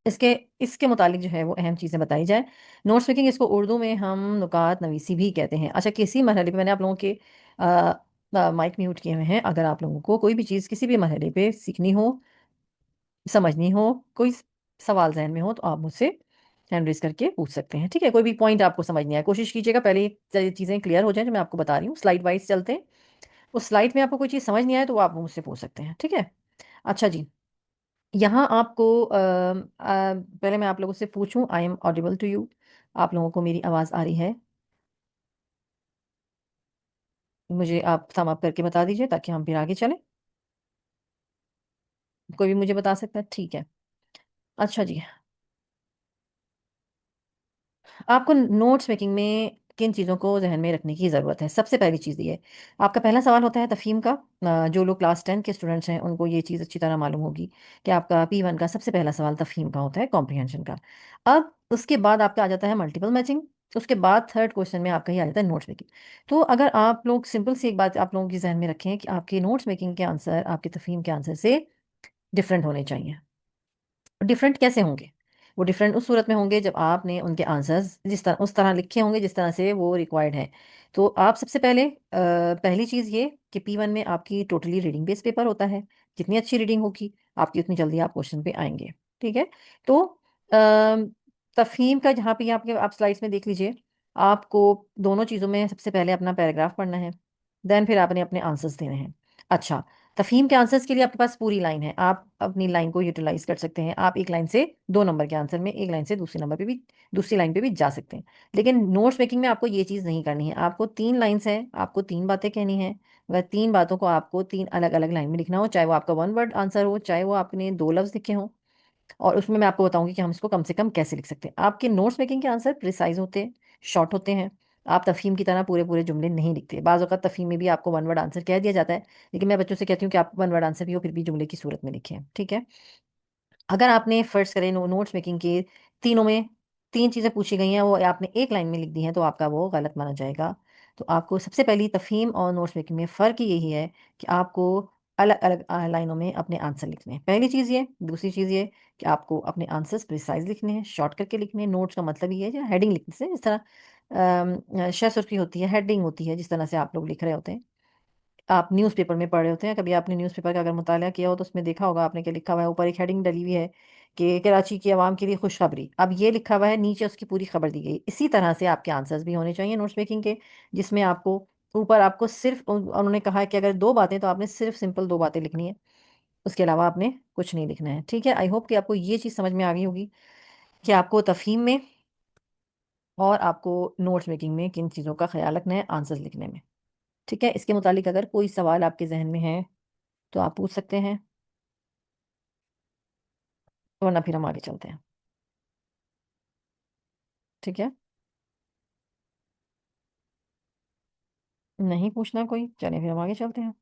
इसके इसके मुतालिक जो है वो अहम चीज़ें बताई जाए। नोट्स मेकिंग, इसको उर्दू में हम नुकात नवीसी भी कहते हैं। अच्छा, किसी मरहले पे मैंने आप लोगों के माइक म्यूट किए हुए हैं। अगर आप लोगों को कोई भी चीज़ किसी भी मरहले पे सीखनी हो, समझनी हो, कोई सवाल ज़हन में हो, तो आप मुझसे हैंड रेज़ करके पूछ सकते हैं, ठीक है? कोई भी पॉइंट आपको समझ नहीं आया, कोशिश कीजिएगा पहले ये चीज़ें क्लियर हो जाएँ जो मैं आपको बता रही हूँ। स्लाइड वाइज़ चलते हैं। उस स्लाइड में आपको कोई चीज़ समझ नहीं आए तो वो आप मुझसे पूछ सकते हैं, ठीक है? अच्छा जी, यहाँ आपको पहले मैं आप लोगों से पूछूँ, I am audible to you? आप लोगों को मेरी आवाज़ आ रही है? मुझे आप थंब अप करके बता दीजिए ताकि हम फिर आगे चलें। कोई भी मुझे बता सकता है? ठीक है। अच्छा जी, आपको नोट्स मेकिंग में किन चीज़ों को ज़हन में रखने की ज़रूरत है? सबसे पहली चीज़ ये, आपका पहला सवाल होता है तफ़हीम का। जो लोग क्लास 10 के स्टूडेंट्स हैं, उनको ये चीज़ अच्छी तरह मालूम होगी कि आपका P1 का सबसे पहला सवाल तफ़हीम का होता है, कॉम्प्रिहेंशन का। अब उसके बाद आपका आ जाता है मल्टीपल मैचिंग, उसके बाद थर्ड क्वेश्चन में आपका ये आ जाता है नोट्स मेकिंग। तो अगर आप लोग सिंपल सी एक बात आप लोगों के ज़हन में रखें कि आपके नोट्स मेकिंग के आंसर आपके तफ़हीम के आंसर से डिफरेंट होने चाहिए। डिफरेंट कैसे होंगे? वो डिफरेंट उस सूरत में होंगे जब आपने उनके आंसर्स जिस तरह उस तरह लिखे होंगे जिस तरह से वो रिक्वायर्ड हैं। तो आप सबसे पहले पहली चीज़ ये कि P1 में आपकी टोटली रीडिंग बेस्ड पेपर होता है। जितनी अच्छी रीडिंग होगी, आपकी उतनी जल्दी आप क्वेश्चन पे आएँगे। ठीक है? तो तफ़हीम का जहाँ पे आपके आप स्लाइड्स में देख लीजिए, आपको दोनों चीज़ों में सबसे पहले अपना पैराग्राफ पढ़ना है, देन फिर आपने अपने आंसर्स देने हैं। अच्छा, तफ़हीम के आंसर्स के लिए आपके पास पूरी लाइन है। आप अपनी लाइन को यूटिलाइज़ कर सकते हैं। आप एक लाइन से 2 नंबर के आंसर में, एक लाइन से दूसरी लाइन पे भी जा सकते हैं। लेकिन नोट्स मेकिंग में आपको ये चीज़ नहीं करनी है। आपको 3 लाइन्स हैं, आपको 3 बातें कहनी हैं। वह 3 बातों को आपको 3 अलग-अलग लाइन में लिखना हो, चाहे वो आपका 1 वर्ड आंसर हो, चाहे वो आपने 2 लफ्ज़ लिखे हों। और उसमें मैं आपको बताऊँगी कि हम इसको कम से कम कैसे लिख सकते हैं। आपके नोट्स मेकिंग के आंसर प्रिसाइज़ होते हैं, शॉर्ट होते हैं। आप तफ़हीम की तरह पूरे-पूरे जुमले नहीं लिखते। बाज़ औक़ात तफ़हीम में भी आपको 1 वर्ड आंसर कह दिया जाता है, लेकिन मैं बच्चों से कहती हूँ कि आप 1 वर्ड आंसर भी हो, फिर भी जुमले की सूरत में लिखें, ठीक है? अगर आपने फ़र्ज़ करें नोट्स मेकिंग के तीनों में 3 चीज़ें पूछी गई हैं, वो आपने एक लाइन में लिख दी हैं, तो आपका वो गलत माना जाएगा। तो आपको सबसे पहली तफ़हीम और नोट्स मेकिंग में फ़र्क यही है कि आपको अलग-अलग लाइनों में अपने आंसर लिखने हैं। पहली चीज़ ये, दूसरी चीज़ ये कि आपको अपने आंसर्स प्रिसाइज़ लिखने हैं, शॉर्ट करके लिखने हैं। नोट्स का मतलब ये है जो हेडिंग लिखने से जिस तरह शह सुर्ख़ी होती है, हेडिंग होती है, जिस तरह से आप लोग लिख रहे होते हैं। आप न्यूज़पेपर में पढ़ रहे होते हैं, कभी आपने न्यूज़पेपर का अगर मुताला किया हो तो उसमें देखा होगा आपने क्या लिखा हुआ है, ऊपर एक हेडिंग डली हुई है कि कराची की आवाम के लिए खुशखबरी। अब ये लिखा हुआ है, नीचे उसकी पूरी खबर दी गई। इसी तरह से आपके आंसर्स भी होने चाहिए नोट्स मेकिंग के, जिसमें आपको ऊपर आपको सिर्फ़ उन्होंने कहा है कि अगर 2 बातें तो आपने सिर्फ़ सिंपल 2 बातें लिखनी है, उसके अलावा आपने कुछ नहीं लिखना है, ठीक है? आई होप कि आपको ये चीज़ समझ में आ गई होगी कि आपको तफ़हीम में और आपको नोट्स मेकिंग में किन चीज़ों का ख़्याल रखना है आंसर्स लिखने में, ठीक है? इसके मुतालिक अगर कोई सवाल आपके ज़हन में है, तो आप पूछ सकते हैं, वरना फिर हम आगे चलते हैं, ठीक है? नहीं पूछना कोई? चलिए फिर हम आगे चलते हैं।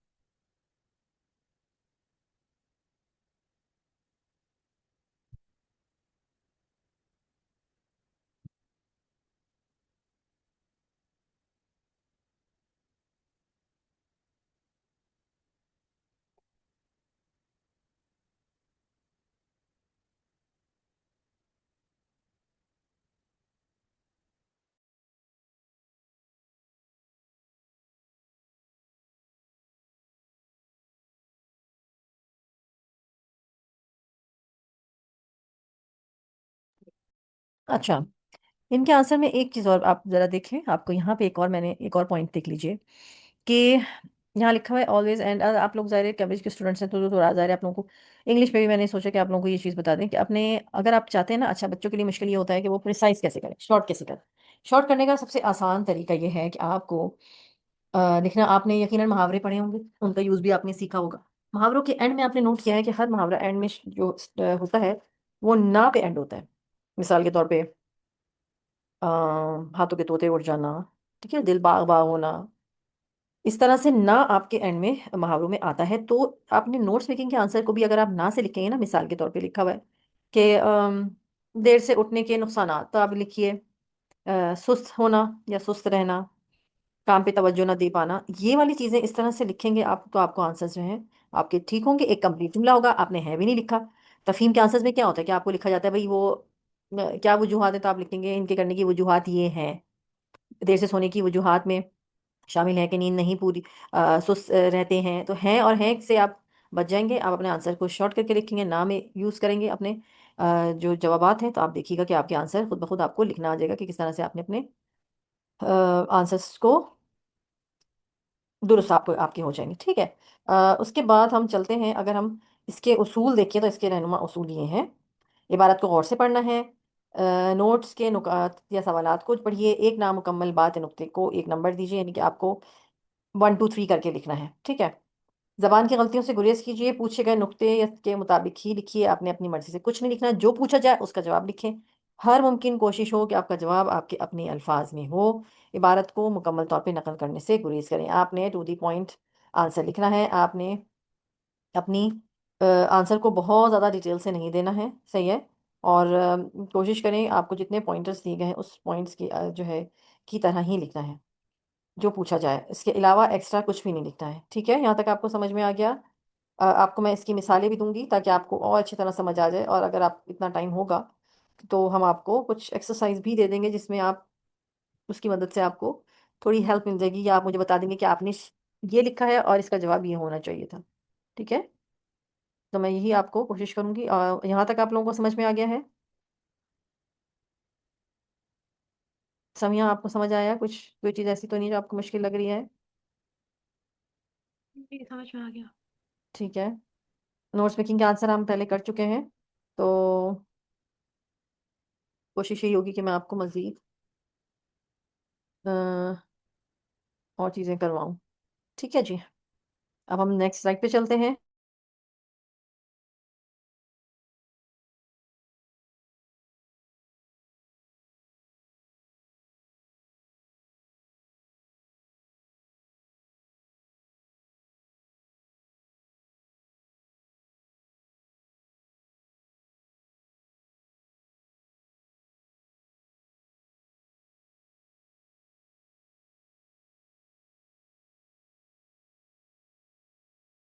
अच्छा, इनके आंसर में एक चीज़ और आप ज़रा देखें, आपको यहाँ पे एक और पॉइंट देख लीजिए कि यहाँ लिखा हुआ है ऑलवेज़ एंड आप लोग ज़ाहिर है कैम्ब्रिज के स्टूडेंट्स हैं, तो थोड़ा ज़ाहिर है आप लोगों को इंग्लिश में भी मैंने सोचा कि आप लोगों को ये चीज़ बता दें कि अपने अगर आप चाहते हैं ना अच्छा बच्चों के लिए मुश्किल ये होता है कि वो प्रिसाइज़ कैसे करें, शॉर्ट कैसे करें। शॉर्ट करने का सबसे आसान तरीका ये है कि आपको लिखना आपने यकीनन मुहावरे पढ़े होंगे, उनका यूज़ भी आपने सीखा होगा। मुहावरों के एंड में आपने नोट किया है कि हर मुहावरा एंड में होता है, वो ना पे एंड होता है। मिसाल के तौर पे अ, हाथों के तोते उड़ जाना, ठीक है? दिल बाग-बाग होना, इस तरह से ना आपके एंड में मुहावरों में आता है, तो आपने नोट्स मेकिंग के आंसर को भी अगर आप ना से लिखेंगे ना, मिसाल के तौर पे लिखा हुआ है कि देर से उठने के नुकसानात, तो आप लिखिए सुस्त होना या सुस्त रहना, काम पे तवज्जो ना दे पाना, ये वाली चीज़ें इस तरह से लिखेंगे आप, तो आपको आंसर्स जो हैं आपके ठीक होंगे। एक कंप्लीट जुमला होगा, आपने है भी नहीं लिखा। तफ़हीम के आंसर्स में क्या होता है कि आपको लिखा जाता है भई वो क्या वजूहात है, तो आप लिखेंगे इनके करने की वजूहात ये हैं। देर से सोने की वजूहात में शामिल है कि नींद नहीं पूरी, सुस्त रहते हैं, तो हैं और हैं से आप बच जाएँगे। आप अपने आंसर को शॉर्ट करके लिखेंगे, ना में यूज़ करेंगे अपने जो जवाबात हैं, तो आप देखिएगा कि आपके आंसर खुद ब खुद आपको लिखना आ जाएगा कि किस तरह से आपने अपने आंसर्स को दुरुस्त आपको आपके हो जाएँगे, ठीक है? उसके बाद हम चलते हैं, अगर हम इसके उसूल देखें तो इसके रहनुमा उसूल ये हैं। इबारत को गौर से पढ़ना है। नोट्स के नुकात या सवालात को पढ़िए। एक नामुकम्मल बात या नुक्ते को 1 नंबर दीजिए, यानी कि आपको 1, 2, 3 करके लिखना है, ठीक है? ज़बान की गलतियों से गुरेज़ कीजिए, पूछे गए नुक्ते या के मुताबिक ही लिखिए, आपने अपनी मर्ज़ी से कुछ नहीं लिखना, जो पूछा जाए उसका जवाब लिखें। हर मुमकिन कोशिश हो कि आपका जवाब आपके अपने अल्फ़ाज़ में हो। इबारत को मुकम्मल तौर पे नक़ल करने से गुरेज़ करें। आपने टू द पॉइंट आंसर लिखना है, आपने अपनी आंसर को बहुत ज़्यादा डिटेल से नहीं देना है, सही है? और कोशिश करें आपको जितने पॉइंटर्स दिए गए हैं उस पॉइंट्स की जो है की तरह ही लिखना है, जो पूछा जाए। इसके अलावा एक्स्ट्रा कुछ भी नहीं लिखना है, ठीक है? यहाँ तक आपको समझ में आ गया? आपको मैं इसकी मिसालें भी दूँगी ताकि आपको और अच्छी तरह समझ आ जाए, और अगर आप इतना टाइम होगा, तो हम आपको कुछ एक्सरसाइज़ भी दे देंगे जिसमें आप उसकी मदद से आपको थोड़ी हेल्प मिल जाएगी, या आप मुझे बता देंगे कि आपने ये लिखा है और इसका जवाब ये होना चाहिए था, ठीक है? तो मैं यही आपको कोशिश करूँगी। यहाँ तक आप लोगों को समझ में आ गया है? समिया, आपको समझ आया कुछ? कोई चीज़ ऐसी तो नहीं जो आपको मुश्किल लग रही है? जी, समझ में आ गया। ठीक है। नोट्स मेकिंग के आंसर हम पहले कर चुके हैं, तो कोशिश यही होगी कि मैं आपको मज़ीद अ, और चीज़ें करवाऊँ। ठीक है जी। अब हम नेक्स्ट स्लाइड पे चलते हैं।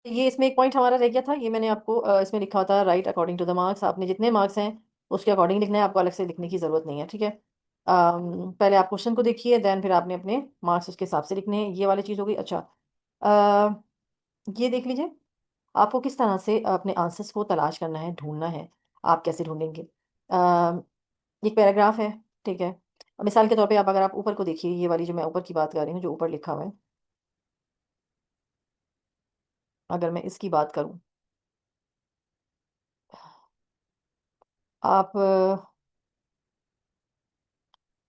ये इसमें एक पॉइंट हमारा रह गया था, ये मैंने आपको इसमें लिखा था right according to the marks. आपने जितने मार्क्स हैं उसके अकॉर्डिंग लिखना है, आपको अलग से लिखने की ज़रूरत नहीं है, ठीक है? पहले आप क्वेश्चन को देखिए, देन फिर आपने अपने मार्क्स उसके हिसाब से लिखने हैं, ये वाली चीज़ हो गई। अच्छा, अ, ये देख लीजिए, आपको किस तरह से अपने आंसर्स को तलाश करना है, ढूँढना है। आप कैसे ढूँढेंगे? एक पैराग्राफ है, ठीक है? मिसाल के तौर पे आप अगर आप ऊपर को देखिए, ये वाली जो मैं ऊपर की बात कर रही हूँ, जो ऊपर लिखा हुआ है, अगर मैं इसकी बात करूँ, आप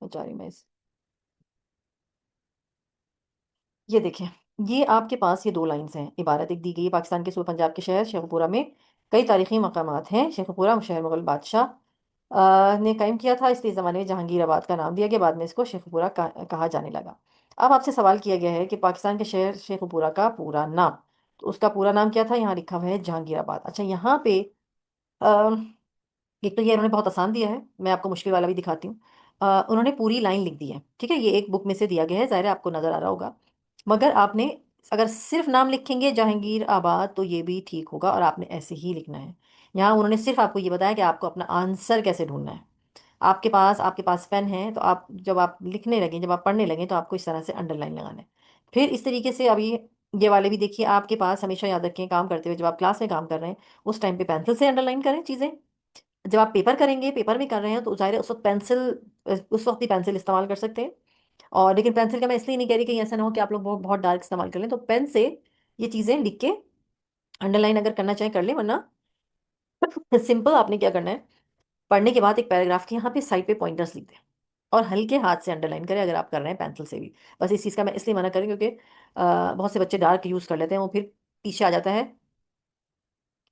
बेचारी मैं इस ये देखें, ये आपके पास ये 2 लाइन्स हैं। इबारत एक दी गई है, पाकिस्तान के सूबे पंजाब के शहर शेखुपुरा में कई तारीख़ी मकामात हैं। शेखुपुरा शहर मुग़ल बादशाह ने कायम किया था, इसलिए इस ज़माने में जहांगीराबाद का नाम दिया गया, बाद में इसको शेखुपुरा कहा जाने लगा। अब आपसे सवाल किया गया है कि पाकिस्तान के शहर शेखुपुरा का पूरा नाम, तो उसका पूरा नाम क्या था? यहाँ लिखा हुआ है जहांगीराबाद। अच्छा, यहाँ पे अ एक तो ये उन्होंने बहुत आसान दिया है, मैं आपको मुश्किल वाला भी दिखाती हूँ। उन्होंने पूरी लाइन लिख दी है, ठीक है? ये एक बुक में से दिया गया है, ज़ाहिर है आपको नज़र आ रहा होगा। मगर आपने अगर सिर्फ़ नाम लिखेंगे जहांगीराबाद, तो ये भी ठीक होगा और आपने ऐसे ही लिखना है। यहाँ उन्होंने सिर्फ़ आपको ये बताया कि आपको अपना आंसर कैसे ढूँढना है। आपके पास पेन है, तो आप जब आप लिखने लगें, जब आप पढ़ने लगें, तो आपको इस तरह से अंडरलाइन लगाना है। फिर इस तरीके से अभी ये वाले भी देखिए, आपके पास हमेशा याद रखें, काम करते हुए जब आप क्लास में काम कर रहे हैं, उस टाइम पे पेंसिल से अंडरलाइन करें चीज़ें। जब आप पेपर करेंगे, पेपर में कर रहे हैं, तो ज़ाहिर है उस वक़्त उस वक़्त ही पेंसिल इस्तेमाल कर सकते हैं। और लेकिन पेंसिल का मैं इसलिए नहीं कह रही, कहीं ऐसा ना हो कि आप लोग बहुत बहुत डार्क इस्तेमाल कर लें, तो पेन से ये चीज़ें लिख के अंडरलाइन अगर करना चाहें कर लें, वरना सिंपल आपने क्या करना है, पढ़ने के बाद एक पैराग्राफ के यहाँ पे साइड पे पॉइंटर्स लिख दें और हल्के हाथ से अंडरलाइन करें, अगर आप कर रहे हैं पेंसिल से भी। बस इस चीज़ का मैं इसलिए मना कर रही हूँ क्योंकि बहुत से बच्चे डार्क यूज़ कर लेते हैं, वो फिर पीछे आ जाता है,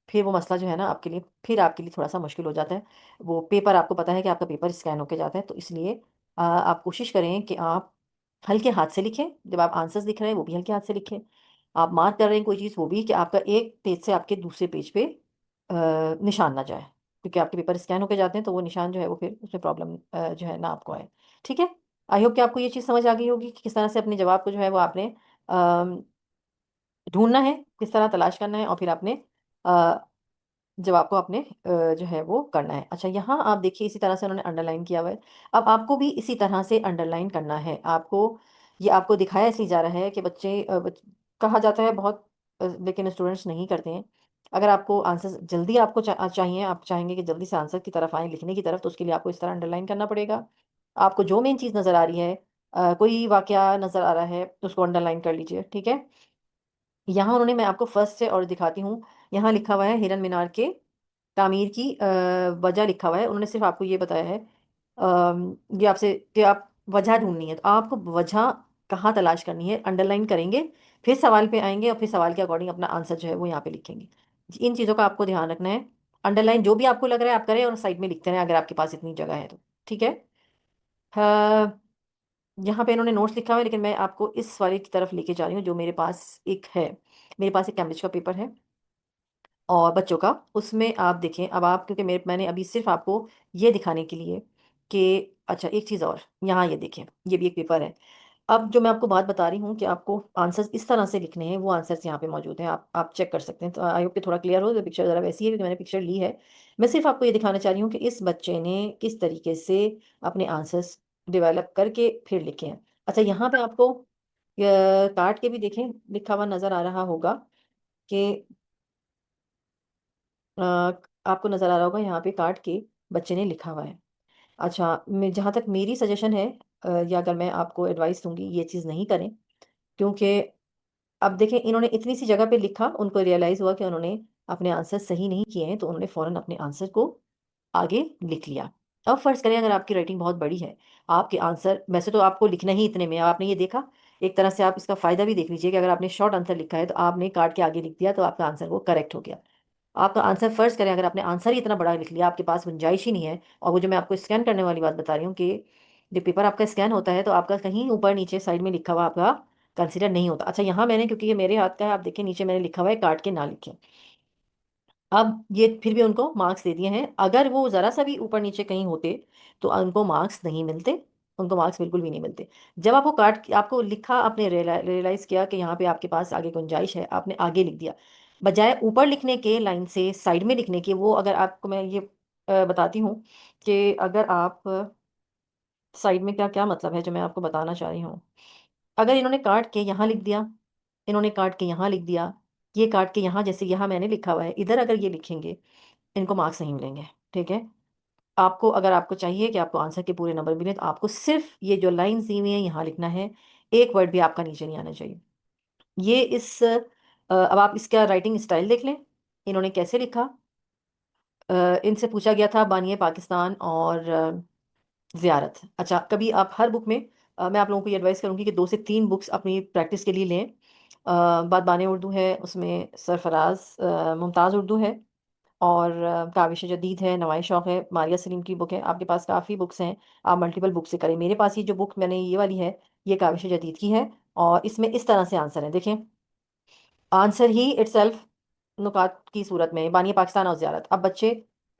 फिर वो मसला जो है ना आपके लिए थोड़ा-सा मुश्किल हो जाता है। वो पेपर, आपको पता है कि आपका पेपर स्कैन होके जाता है, तो इसलिए आप कोशिश करें कि आप हल्के हाथ से लिखें। जब आप आंसर्स लिख रहे हैं, वो भी हल्के हाथ से लिखें। आप मार्क कर रहे हैं कोई चीज़, वो भी कि आपका एक पेज से आपके दूसरे पेज पे निशान ना जाए। क्योंकि आपके पेपर स्कैन होके जाते हैं, तो वो निशान जो है वो फिर उसमें प्रॉब्लम जो है ना आपको आए। ठीक है? आई होप कि आपको ये चीज़ समझ आ गई होगी कि किस तरह से अपने जवाब को जो है वो आपने अम, ढूँढना है, किस तरह तलाश करना है और फिर आपने अ, जवाब को आपने जो है वो करना है। अच्छा, यहाँ आप देखिए इसी तरह से उन्होंने अंडरलाइन किया हुआ है। अब आपको भी इसी तरह से अंडरलाइन करना है। आपको ये आपको दिखाया इसलिए जा रहा है कि बच्चे कहा जाता है बहुत लेकिन स्टूडेंट्स नहीं करते हैं। अगर आपको आंसर्स जल्दी आपको चाहिए, आप चाहेंगे कि जल्दी से आंसर की तरफ आएँ, लिखने की तरफ, तो उसके लिए आपको इस तरह अंडरलाइन करना पड़ेगा। आपको जो मेन चीज़ नज़र आ रही है, कोई वाक़या नज़र आ रहा है, उसको अंडरलाइन कर लीजिए, ठीक है? यहाँ उन्होंने, मैं आपको फर्स्ट से और दिखाती हूँ, यहाँ लिखा हुआ है हिरन मीनार के तामीर की वजह लिखा हुआ है। उन्होंने सिर्फ़ आपको ये बताया है ये आपसे कि आप वजह ढूँढनी है, तो आपको वजह कहाँ तलाश करनी है, अंडरलाइन करेंगे, फिर सवाल पे आएँगे और फिर सवाल के अकॉर्डिंग अपना आंसर जो है वो यहाँ पे लिखेंगे। इन चीज़ों का आपको ध्यान रखना है। अंडरलाइन जो भी आपको लग रहा है आप करें और साइड में लिखते रहें अगर आपके पास इतनी जगह है तो, ठीक है? हाँ, यहाँ पे इन्होंने नोट्स लिखा हुआ है लेकिन मैं आपको इस वाले की तरफ लेके जा रही हूँ जो मेरे पास एक है। मेरे पास एक कैम्ब्रिज का पेपर है और बच्चों का, उसमें आप देखें, अब आप क्योंकि मैंने अभी सिर्फ़ आपको ये दिखाने के लिए कि अच्छा एक चीज़ और, यहाँ ये देखें, ये भी एक पेपर है। अब जो मैं आपको बात बता रही हूँ कि आपको आंसर्स इस तरह से लिखने हैं, वो आंसर्स यहाँ पे मौजूद हैं, आप चेक कर सकते हैं। तो आई होप कि थोड़ा क्लियर हो, तो पिक्चर ज़रा वैसी है क्योंकि मैंने पिक्चर ली है। मैं सिर्फ़ आपको ये दिखाना चाह रही हूँ कि इस बच्चे ने किस तरीके से अपने आंसर्स डेवलप करके फिर लिखे हैं। अच्छा, यहाँ पे आपको काट के भी देखें, लिखा हुआ नज़र आ रहा होगा कि अ, आपको नज़र आ रहा होगा यहाँ पे काट के बच्चे ने लिखा हुआ है। अच्छा, मैं जहाँ तक मेरी सजेशन है या अगर मैं आपको एडवाइस दूँगी, ये चीज़ नहीं करें क्योंकि अब देखें इन्होंने इतनी सी जगह पे लिखा, उनको रियलाइज़ हुआ कि उन्होंने अपने आंसर सही नहीं किए हैं, तो उन्होंने फ़ौरन अपने आंसर को आगे लिख लिया। अब फ़र्ज़ करें अगर आपकी राइटिंग बहुत बड़ी है, आपके आंसर वैसे तो आपको लिखना ही इतने में है, आपने ये देखा, एक तरह से आप इसका फ़ायदा भी देख लीजिए कि अगर आपने शॉर्ट आंसर लिखा है, तो आपने काट के आगे लिख दिया, तो आपका आंसर वो करेक्ट हो गया। आपका आंसर फ़र्ज़ करें अगर आपने आंसर ही इतना बड़ा लिख लिया, आपके पास गुंजाइश ही नहीं है और वो जो मैं आपको स्कैन करने वाली बात बता रही हूँ कि जब पेपर आपका स्कैन होता है, तो आपका कहीं ऊपर-नीचे साइड में लिखा हुआ आपका कंसीडर नहीं होता। अच्छा, यहाँ मैंने क्योंकि ये मेरे हाथ का है, आप देखिए नीचे मैंने लिखा हुआ है काट के ना लिखें। अब ये फिर भी उनको मार्क्स दे दिए हैं। अगर वो ज़रा-सा भी ऊपर-नीचे कहीं होते, तो उनको मार्क्स नहीं मिलते, उनको मार्क्स बिल्कुल भी नहीं मिलते। जब आपको आपको लिखा, आपने रियलाइज़ किया कि यहाँ पे आपके पास आगे गुंजाइश है, आपने आगे लिख दिया। बजाय ऊपर लिखने के लाइन से साइड में लिखने के, वो अगर आपको मैं ये बताती हूँ कि अगर आप साइड में क्या-क्या मतलब है जो मैं आपको बताना चाह रही हूँ। अगर इन्होंने काट के यहाँ लिख दिया, इन्होंने काट के यहाँ लिख दिया, ये काट के यहाँ, जैसे यहाँ मैंने लिखा हुआ है, इधर अगर ये लिखेंगे, इनको मार्क्स नहीं मिलेंगे, ठीक है? आपको अगर आपको चाहिए कि आपको आंसर के पूरे नंबर मिलें, तो आपको सिर्फ़ ये जो लाइन्स दी हुई हैं, यहाँ लिखना है। एक वर्ड भी आपका नीचे नहीं आना चाहिए। ये अब आप इसका राइटिंग स्टाइल देख लें, इन्होंने कैसे लिखा। इनसे पूछा गया था बानिए पाकिस्तान और ज़ियारत। अच्छा, कभी आप हर बुक में मैं आप लोगों को ये एडवाइस करूँगी कि 2 से 3 बुक्स अपनी प्रैक्टिस के लिए लें। बादबाने उर्दू है, उसमें सरफ़राज़ मुमताज़ उर्दू है और काविश जदीद है, नवाए शौक़ है, मारिया सलीम की बुक है। आपके पास काफ़ी बुक्स हैं, आप मल्टीपल बुक से करें। मेरे पास ये जो बुक मैंने ये वाली है, ये काविश जदीद की है और इसमें इस तरह से आंसर है, देखें। आंसर ही इटसेल्फ नुकात की सूरत में बानिए पाकिस्तान और ज़ियारत। अब बच्चे,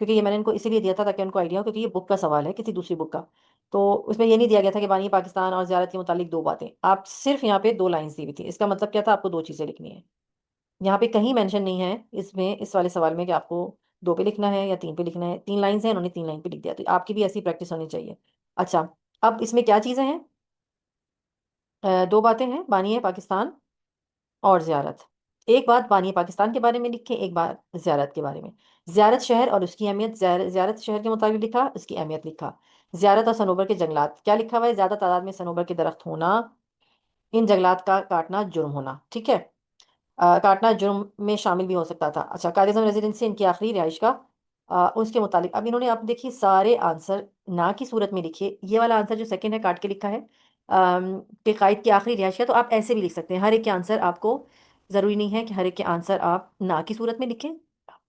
क्योंकि ये मैंने इनको इसीलिए दिया था ताकि उनको आइडिया हो, क्योंकि ये बुक का सवाल है किसी दूसरी बुक का। तो उसमें ये नहीं दिया गया था कि बानिए पाकिस्तान और ज़ियारत के मुतालिक 2 बातें। आप सिर्फ़ यहाँ पे 2 लाइन्स दी हुई थी। इसका मतलब क्या था, आपको 2 चीज़ें लिखनी है। यहाँ पे कहीं मेंशन नहीं है इसमें, इस वाले सवाल में, कि आपको 2 पे लिखना है या 3 पे लिखना है। 3 लाइन्स हैं, उन्होंने 3 लाइन पे लिख दिया। तो आपकी भी ऐसी प्रैक्टिस होनी चाहिए। अच्छा, अब इसमें क्या चीज़ें हैं? 2 बातें हैं, बानिए पाकिस्तान और ज़ियारत। एक बात बानिए पाकिस्तान के बारे में लिखें, एक बात ज़ियारत के बारे में। ज़ियारत शहर और उसकी अहमियत, ज़ियारत शहर के मुताबिक लिखा, उसकी अहमियत लिखा। ज़ियारत और सनोबर के जंगलात, क्या लिखा हुआ है? ज़्यादा तादाद में सनोबर के दरख्त होना, इन जंगलात का काटना जुर्म होना, ठीक है? काटना जुर्म में शामिल भी हो सकता था। अच्छा, कायद-ए-आज़म रेज़िडेंसी इनकी आखिरी रिहाइश का उसके मुतालिक, अब इन्होंने, आप देखिए सारे आंसर ना की सूरत में लिखे। ये वाला आंसर जो सेकंड है काट के लिखा है कि कायद की आखिरी रिहाइश का, तो आप ऐसे भी लिख सकते हैं। हर एक के आंसर आपको, ज़रूरी नहीं है कि हर एक के आंसर आप ना की सूरत में लिखें।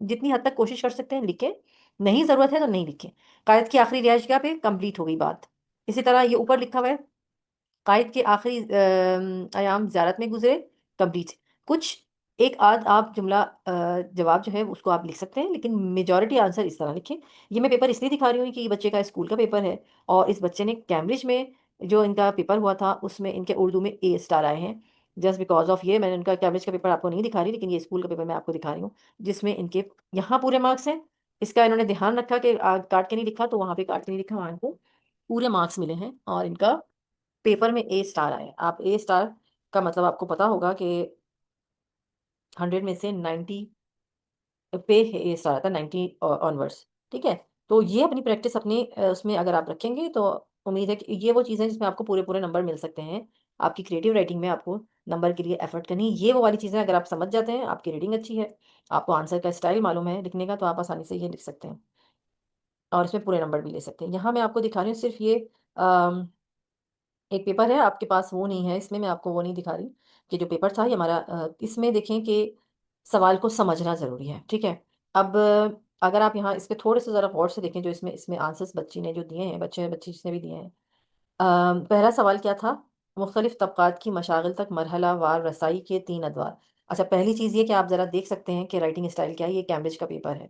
जितनी हद तक कोशिश कर सकते हैं लिखें, नहीं ज़रूरत है तो नहीं लिखें। कायद की आखिरी रिहाइशगाह पे कंप्लीट हो गई बात। इसी तरह ये ऊपर लिखा हुआ है, कायद के आखिरी अयाम ज़ियारत में गुज़रे, कंप्लीट। कुछ एक आध आप जुमला जवाब जो है उसको आप लिख सकते हैं, लेकिन मेजॉरिटी आंसर इस तरह लिखें। ये मैं पेपर इसलिए दिखा रही हूँ कि ये बच्चे का स्कूल का पेपर है और इस बच्चे ने कैम्ब्रिज में जो इनका पेपर हुआ था उसमें इनके उर्दू में ए स्टार आए हैं। जस्ट बिकॉज ऑफ ये मैंने इनका कैम्ब्रिज का पेपर आपको नहीं दिखा रही, लेकिन ये स्कूल का पेपर मैं आपको दिखा रही हूँ, जिसमें इनके यहाँ पूरे मार्क्स हैं। इसका इन्होंने ध्यान रखा कि काट के नहीं लिखा, तो वहाँ पे काट के नहीं लिखा, वहाँ इनको पूरे मार्क्स मिले हैं और इनका पेपर में ए स्टार आए। आप ए स्टार का मतलब आपको पता होगा कि 100 में से 90 पे ये स्टार था, 90 ऑनवर्ड्स। ठीक है, तो ये अपनी प्रैक्टिस अपनी उसमें अगर आप रखेंगे तो उम्मीद है कि ये वो चीज़ें जिसमें आपको पूरे पूरे नंबर मिल सकते हैं। आपकी क्रिएटिव राइटिंग में आपको नंबर के लिए एफर्ट करनी है, ये वो वाली चीज़ें अगर आप समझ जाते हैं, आपकी रीडिंग अच्छी है, आपको आंसर का स्टाइल मालूम है लिखने का, तो आप आसानी से ये लिख सकते हैं और इसमें पूरे नंबर भी ले सकते हैं। यहाँ मैं आपको दिखा रही हूँ सिर्फ ये एक पेपर है, आपके पास वो नहीं है, इसमें मैं आपको वो नहीं दिखा रही कि जो पेपर था ये हमारा इसमें देखें कि सवाल को समझना ज़रूरी है। ठीक है, अब अगर आप यहाँ इस पे थोड़े से ज़रा गौर से देखें, जो इसमें इसमें आंसर्स बच्ची ने जो दिए हैं, बच्चे बच्ची जिसने भी दिए हैं। पहला सवाल क्या था? मुख्तलिफ तबक़ात की मशागिल तक मरहला वार रसाई के 3 अदवार। अच्छा, पहली चीज़ ये कि आप ज़रा देख सकते हैं कि राइटिंग स्टाइल क्या है, ये कैम्ब्रिज का पेपर है।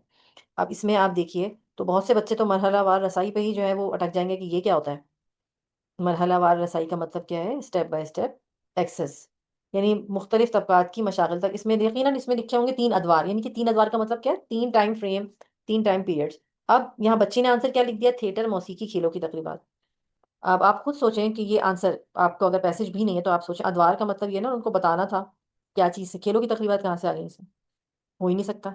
अब इसमें आप देखिए तो बहुत से बच्चे तो मरहला वार रसाई पे ही जो है वो अटक जाएंगे कि ये क्या होता है। मरहलावार रसाई का मतलब क्या है? स्टेप बाय स्टेप एक्सेस, यानी मुख्तलिफ तबकात की मशागल तक। इसमें यकीनन इसमें लिखे होंगे 3 अदवार, यानी कि 3 अदवार का मतलब क्या है? 3 टाइम फ्रेम, 3 टाइम पीरियड्स। अब यहाँ बच्ची ने आंसर क्या लिख दिया? थिएटर, मौसीकी, खेलों की तकरीबात। अब आप खुद सोचें कि ये आंसर आपको अगर पैसेज भी नहीं है तो आप सोचें अदवार का मतलब ये ना उनको बताना था क्या चीज़ से, खेलों की तकरीबात कहाँ से आ गई इसमें? हो ही नहीं सकता।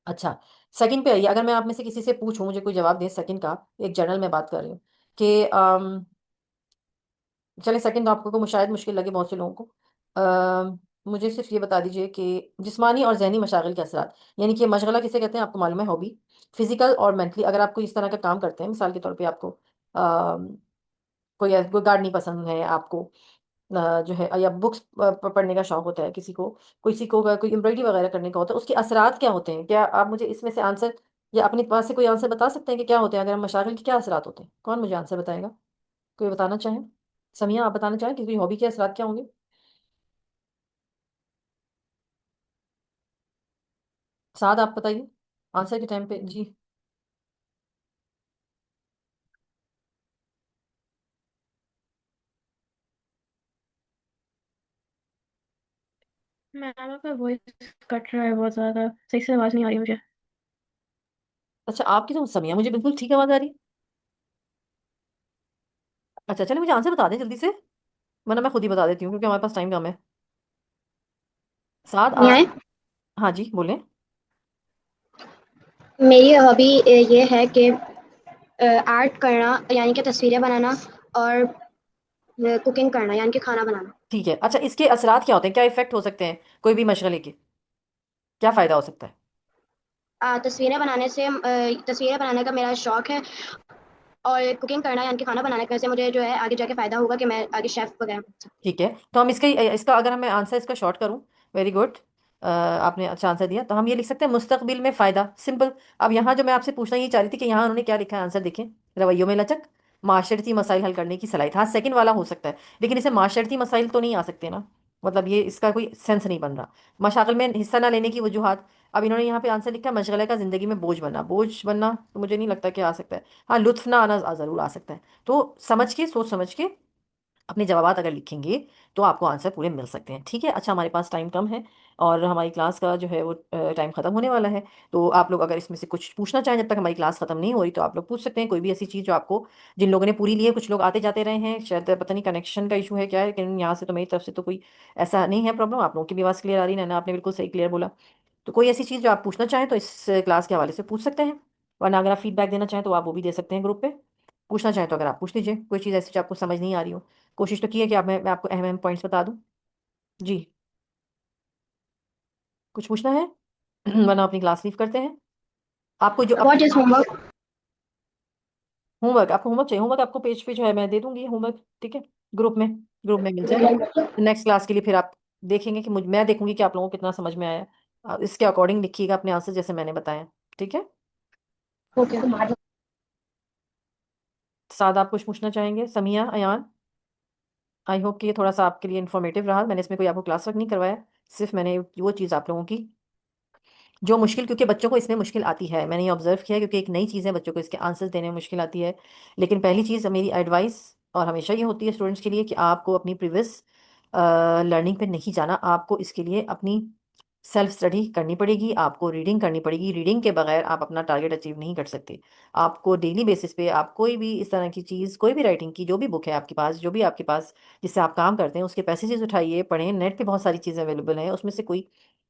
अच्छा, सेकंड पे आइए, अगर मैं आप में से किसी से पूछूं मुझे कोई जवाब दे सेकंड का, एक जनरल में बात कर रही हूँ कि चले सेकंड आपको को शायद मुश्किल लगे बहुत से लोगों को। मुझे सिर्फ ये बता दीजिए कि जिस्मानी और जहनी मशागिल के असरात, यानी कि मशगला किसे कहते हैं आपको मालूम है? हॉबी। फिजिकल और मेंटली, अगर आपको इस तरह का काम करते हैं, मिसाल के तौर पे आपको कोई गार्डनिंग पसंद है आपको, जो है या बुक्स पढ़ने का शौक होता है किसी को, किसी को कोई एम्ब्रॉयडरी वगैरह करने का होता है, उसके असरात क्या होते हैं? क्या आप मुझे इसमें से आंसर या अपने पास से कोई आंसर बता सकते हैं कि क्या होते हैं? अगर हम मशागिल के क्या असरात होते हैं, कौन मुझे आंसर बताएगा? कोई बताना चाहें? समिया, आप बताना चाहें कि हॉबी के असरात क्या होंगे? साद, आप बताइए आंसर के टाइम पे जी। मैम आपका वॉइस कट रहा है बहुत ज्यादा, सही से आवाज नहीं आ रही मुझे। अच्छा, आपकी तो समिया मुझे बिल्कुल ठीक आवाज आ रही है। अच्छा, चलिए मुझे आंसर बता दें जल्दी से, वरना मैं खुद ही बता देती हूँ क्योंकि हमारे पास टाइम कम है। साद नहीं आए। हाँ जी, बोलें। मेरी हॉबी ये है कि आर्ट करना यानी कि तस्वीरें बनाना, और कुकिंग करना यानी कि खाना बनाना। ठीक है, अच्छा इसके असरात क्या होते हैं, क्या इफेक्ट हो सकते हैं कोई भी मशगले के? क्या फायदा हो सकता है? तस्वीरें बनाने का मेरा शौक है, और कुकिंग करना यानी कि खाना बनाने का से मुझे जो है आगे जाके फ़ायदा होगा कि मैं आगे शेफ़ वगैरह बन सकूं। ठीक है, तो हम इसका अगर मैं आंसर इसका शॉर्ट करूं, वेरी गुड, आपने अच्छा आंसर दिया, तो हम ये लिख सकते हैं मुस्तकबिल में फ़ायदा, सिंपल। अब यहाँ जो मैं आपसे पूछना ये चाह रही थी कि यहाँ उन्होंने क्या लिखा है आंसर देखें। रवैयों में लचक, माशरती मसाइल हल करने की सलाहियत, हाँ सेकंड वाला हो सकता है, लेकिन इसे माशरती मसाइल तो नहीं आ सकते ना, मतलब ये इसका कोई सेंस नहीं बन रहा। मशागल में हिस्सा ना लेने की वजूहत, अब इन्होंने यहाँ पे आंसर लिखा है मशगला का ज़िंदगी में बोझ बनना तो मुझे नहीं लगता कि आ सकता है। हाँ, लुत्फ ना आना ज़रूर आ सकता है। तो समझ के, सोच समझ के अपने जवाबात अगर लिखेंगे तो आपको आंसर पूरे मिल सकते हैं। ठीक है, अच्छा हमारे पास टाइम कम है और हमारी क्लास का जो है वो टाइम ख़त्म होने वाला है, तो आप लोग अगर इसमें से कुछ पूछना चाहें जब तक हमारी क्लास ख़त्म नहीं हो रही, तो आप लोग पूछ सकते हैं कोई भी ऐसी चीज़ जो आपको, जिन लोगों ने पूरी ली है, कुछ लोग आते जाते रहे हैं, शायद पता नहीं कनेक्शन का इशू है क्या है, लेकिन यहाँ से तो मेरी तरफ से तो कोई ऐसा नहीं है प्रॉब्लम। आप लोगों की भी आवाज़ क्लियर आ रही है ना, आपने बिल्कुल सही क्लियर बोला। तो कोई ऐसी चीज़ जो आप पूछना चाहें तो इस क्लास के हवाले से पूछ सकते हैं, वरना अगर आप फीडबैक देना चाहें तो आप वो भी दे सकते हैं ग्रुप पे। पूछना चाहें तो अगर आप पूछ लीजिए कोई चीज़ ऐसी जो आपको समझ नहीं आ रही हो। कोशिश तो की है कि आप मैं आपको अहम अहम पॉइंट्स बता दूं। जी, कुछ पूछना है? वरना अपनी क्लास लीव करते हैं। आपको जो व्हाट इज होमवर्क? होमवर्क, आपको होमवर्क चाहिए, होमवर्क आपको पेज पे जो है मैं दे दूंगी होमवर्क, ठीक है, ग्रुप में, ग्रुप में मिल जाएगा। नेक्स्ट क्लास के लिए फिर आप देखेंगे कि मैं देखूंगी कि आप लोगों को कितना समझ में आया। इसके अकॉर्डिंग लिखिएगा अपने आंसर जैसे मैंने बताया। ठीक है, ओके। सादा आप कुछ पूछना चाहेंगे? समिया, अयान, आई होप कि ये थोड़ा सा आपके लिए इन्फॉर्मेटिव रहा। मैंने इसमें कोई आपको क्लास वर्क नहीं करवाया, सिर्फ मैंने वो चीज़ आप लोगों की जो मुश्किल, क्योंकि बच्चों को इसमें मुश्किल आती है, मैंने ये ऑब्जर्व किया है, क्योंकि एक नई चीज़ है, बच्चों को इसके आंसर्स देने में मुश्किल आती है। लेकिन पहली चीज़ मेरी एडवाइस और हमेशा ये होती है स्टूडेंट्स के लिए कि आपको अपनी प्रीवियस लर्निंग पे नहीं जाना, आपको इसके लिए अपनी सेल्फ स्टडी करनी पड़ेगी, आपको रीडिंग करनी पड़ेगी। रीडिंग के बगैर आप अपना टारगेट अचीव नहीं कर सकते। आपको डेली बेसिस पे आप कोई भी इस तरह की चीज़, कोई भी राइटिंग की जो भी बुक है आपके पास, जो भी आपके पास जिससे आप काम करते हैं, उसके पैसेजेस उठाइए, पढ़ें। नेट पे बहुत सारी चीज़ें अवेलेबल हैं, उसमें से कोई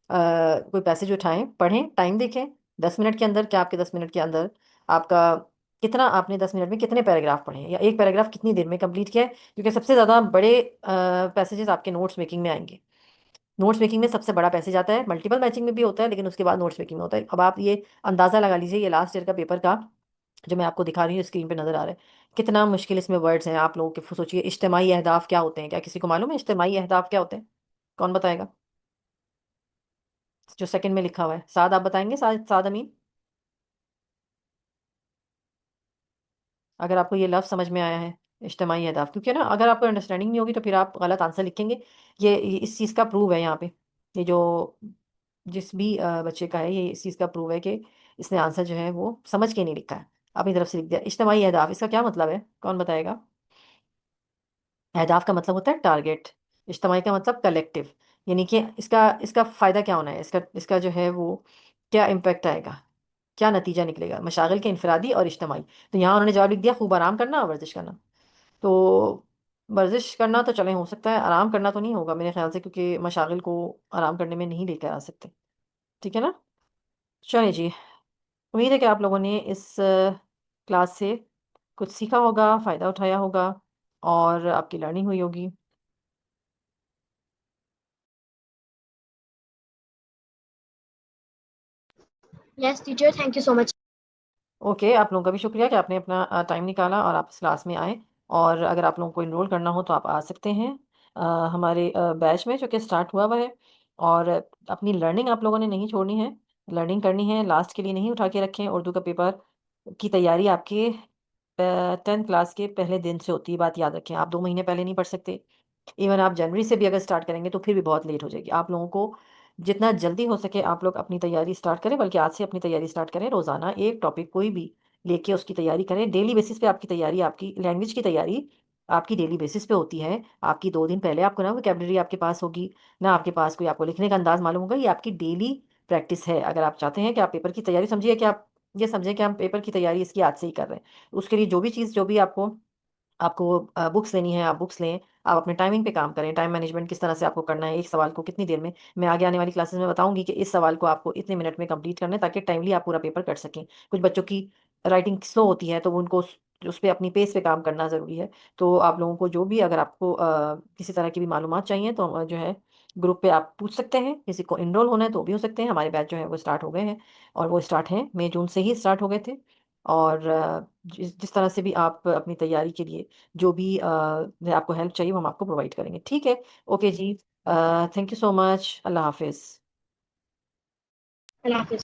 पैसेज उठाएं, पढ़ें, टाइम देखें। 10 मिनट के अंदर, क्या आपके 10 मिनट के अंदर आपका कितना, आपने 10 मिनट में कितने पैराग्राफ पढ़े हैं, या एक पैराग्राफ कितनी देर में कंप्लीट किया है? क्योंकि सबसे ज़्यादा बड़े पैसेजेस आपके नोट्स मेकिंग में आएंगे। नोट्स मेकिंग में सबसे बड़ा पैसेज आता है, मल्टीपल मैचिंग में भी होता है, लेकिन उसके बाद नोट्स मेकिंग में होता है। अब आप ये अंदाज़ा लगा लीजिए, ये लास्ट ईयर का पेपर का जो मैं आपको दिखा रही हूँ, स्क्रीन पे नज़र आ रहा है, कितना मुश्किल इसमें वर्ड्स हैं। आप लोगों के सोचिए, इज्तिमाई अहदाफ क्या होते हैं? क्या किसी को मालूम है इज्तिमाई अहदाफ क्या होते हैं? कौन बताएगा? जो सेकंड में लिखा हुआ है, साद आप बताएंगे? साद अमीन, अगर आपको ये लफ्ज़ समझ में आया है, इज्तिमाई अहदाफ। क्योंकि ना अगर आपको अंडरस्टैंडिंग नहीं होगी तो फिर आप गलत आंसर लिखेंगे। ये इस चीज़ का प्रूव है यहाँ पे। ये जो जिस भी बच्चे का है, ये इस चीज़ का प्रूव है कि इसने आंसर जो है वो समझ के नहीं लिखा है, अपनी तरफ से लिख दिया। इज्तिमाई अहदाफ, इसका क्या मतलब है? कौन बताएगा? अहदाफ का मतलब होता है टारगेट, इज्तिमाई का मतलब कलेक्टिव। यानी कि इसका इसका फ़ायदा क्या होना है, इसका इसका जो है वो क्या इम्पेक्ट आएगा, क्या नतीजा निकलेगा? मशागिल के इनफरादी और इज्तिमाई। तो यहाँ उन्होंने जवाब लिख दिया, खूब आराम करना और वर्जिश करना। तो वर्जिश करना तो चले हो सकता है, आराम करना तो नहीं होगा मेरे ख्याल से, क्योंकि मशागिल को आराम करने में नहीं लेकर आ सकते। ठीक है ना? चलिए जी, उम्मीद है कि आप लोगों ने इस क्लास से कुछ सीखा होगा, फ़ायदा उठाया होगा, और आपकी लर्निंग हुई होगी। Yes teacher, thank you so much. Okay, आप लोगों का भी शुक्रिया कि आपने अपना टाइम निकाला और आप इस क्लास में आए। और अगर आप लोगों को इनरोल करना हो तो आप आ सकते हैं हमारे बैच में, जो कि स्टार्ट हुआ है। और अपनी लर्निंग आप लोगों ने नहीं छोड़नी है, लर्निंग करनी है, लास्ट के लिए नहीं उठा के रखें। उर्दू का पेपर की तैयारी आपके 10th क्लास के पहले दिन से होती है, बात याद रखें। आप 2 महीने पहले नहीं पढ़ सकते। इवन आप जनवरी से भी अगर स्टार्ट करेंगे तो फिर भी बहुत लेट हो जाएगी। आप लोगों को जितना जल्दी हो सके आप लोग अपनी तैयारी स्टार्ट करें, बल्कि आज से अपनी तैयारी स्टार्ट करें। रोज़ाना एक टॉपिक कोई भी लेके उसकी तैयारी करें। डेली बेसिस पे आपकी तैयारी, आपकी लैंग्वेज की तैयारी आपकी डेली बेसिस पे होती है। आपकी 2 दिन पहले आपको ना वोकेबलरी आपके पास होगी, ना आपके पास कोई आपको लिखने का अंदाज मालूम होगा। ये आपकी डेली प्रैक्टिस है। अगर आप चाहते हैं कि आप पेपर की तैयारी, समझिए कि आप ये समझें कि हम पेपर की तैयारी इसकी आज से ही कर रहे हैं। उसके लिए जो भी चीज़, जो भी आपको आपको बुक्स लेनी है, आप बुक्स लें। आप अपने टाइमिंग पे काम करें। टाइम मैनेजमेंट किस तरह से आपको करना है, एक सवाल को कितनी देर में। मैं आगे आने वाली क्लासेस में बताऊंगी कि इस सवाल को आपको इतने मिनट में कंप्लीट करना है, ताकि टाइमली आप पूरा पेपर कर सकें। कुछ बच्चों की राइटिंग स्लो होती है, तो उनको उस पे अपनी पेस पे काम करना ज़रूरी है। तो आप लोगों को जो भी, अगर आपको किसी तरह की भी मालूमात चाहिए तो जो है ग्रुप पे आप पूछ सकते हैं। किसी को इनरोल होना है तो भी हो सकते हैं। हमारे बैच जो है वो स्टार्ट हो गए हैं, और वो स्टार्ट हैं मई जून से ही स्टार्ट हो गए थे। और जिस जिस तरह से भी आप अपनी तैयारी के लिए जो भी आपको हेल्प चाहिए वो हम आपको प्रोवाइड करेंगे। ठीक है? Okay ji, thank you so much. अल्लाह हाफिज़। अल्लाह हाफिज।